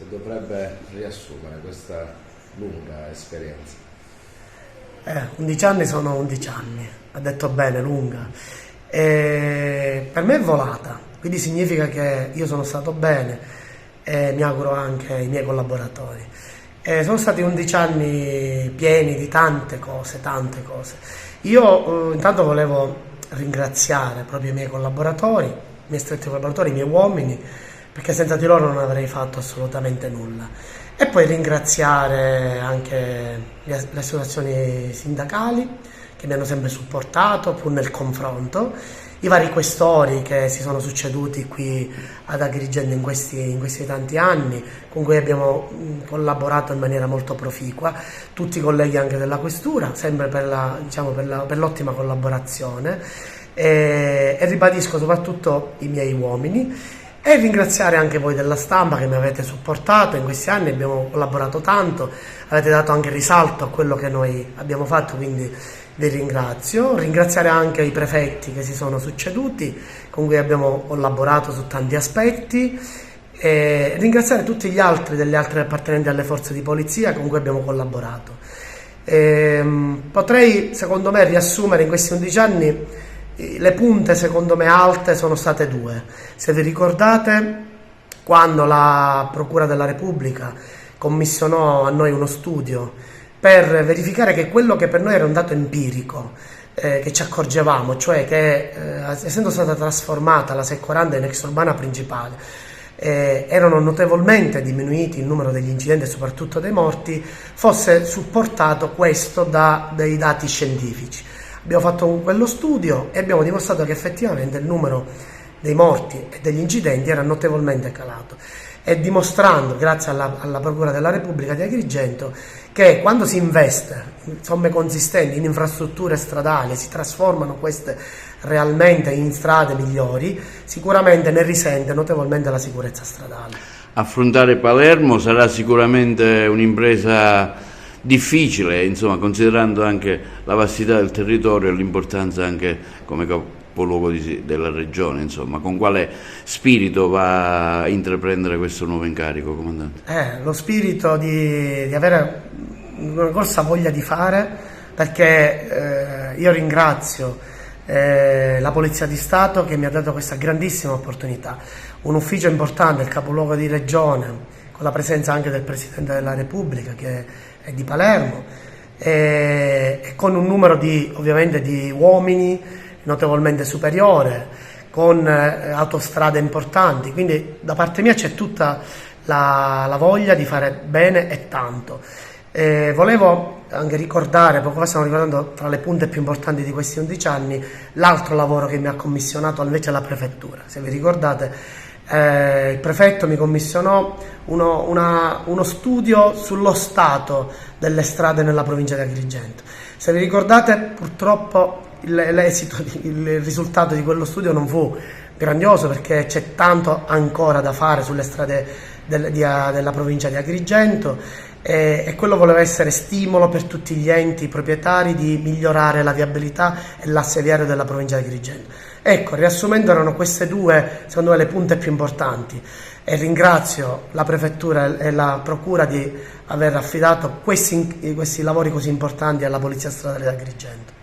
se dovrebbe riassumere questa lunga esperienza. 11 anni sono 11 anni, ha detto bene, lunga. Per me è volata, quindi significa che io sono stato bene e mi auguro anche ai miei collaboratori. Sono stati 11 anni pieni di tante cose, tante cose. Io intanto volevo ringraziare proprio i miei collaboratori, i miei stretti collaboratori, i miei uomini, perché senza di loro non avrei fatto assolutamente nulla. E poi ringraziare anche le associazioni sindacali che mi hanno sempre supportato pur nel confronto, i vari questori che si sono succeduti qui ad Agrigento in questi tanti anni, con cui abbiamo collaborato in maniera molto proficua, tutti i colleghi anche della questura, sempre per l'ottima collaborazione, e ribadisco soprattutto i miei uomini. E ringraziare anche voi della stampa che mi avete supportato in questi anni, abbiamo collaborato tanto, avete dato anche risalto a quello che noi abbiamo fatto, quindi vi ringrazio. Ringraziare anche i prefetti che si sono succeduti, con cui abbiamo collaborato su tanti aspetti, e ringraziare tutti gli altri delle altre appartenenti alle forze di polizia con cui abbiamo collaborato. Potrei, secondo me, riassumere in questi 11 anni le punte, secondo me, alte sono state due. Se vi ricordate, quando la Procura della Repubblica commissionò a noi uno studio per verificare che quello che per noi era un dato empirico, che ci accorgevamo, cioè che essendo stata trasformata la 640 in ex urbana principale, erano notevolmente diminuiti il numero degli incidenti e soprattutto dei morti, fosse supportato questo da dei dati scientifici. Abbiamo fatto quello studio e abbiamo dimostrato che effettivamente il numero dei morti e degli incidenti era notevolmente calato, e dimostrando, grazie alla Procura della Repubblica di Agrigento, che quando si investe somme consistenti in infrastrutture stradali, si trasformano queste realmente in strade migliori, sicuramente ne risente notevolmente la sicurezza stradale. Affrontare Palermo sarà sicuramente un'impresa difficile, insomma, considerando anche la vastità del territorio e l'importanza anche come capoluogo della regione, insomma. Con quale spirito va a intraprendere questo nuovo incarico, comandante? Lo spirito di avere una grossa voglia di fare, perché io ringrazio la Polizia di Stato che mi ha dato questa grandissima opportunità, un ufficio importante, il capoluogo di regione, con la presenza anche del Presidente della Repubblica che è di Palermo, e con un numero ovviamente di uomini notevolmente superiore, con autostrade importanti, quindi da parte mia c'è tutta la voglia di fare bene e tanto. Volevo anche ricordare, poco fa stiamo ricordando tra le punte più importanti di questi 11 anni, l'altro lavoro che mi ha commissionato invece la prefettura. Se vi ricordate, il prefetto mi commissionò uno studio sullo stato delle strade nella provincia di Agrigento. Se vi ricordate, purtroppo il risultato di quello studio non fu grandioso, perché c'è tanto ancora da fare sulle strade della provincia di Agrigento, e quello voleva essere stimolo per tutti gli enti proprietari di migliorare la viabilità e l'asse viario della provincia di Agrigento. Ecco, riassumendo, erano queste due, secondo me, le punte più importanti, e ringrazio la prefettura e la procura di aver affidato questi lavori così importanti alla Polizia Stradale di Agrigento.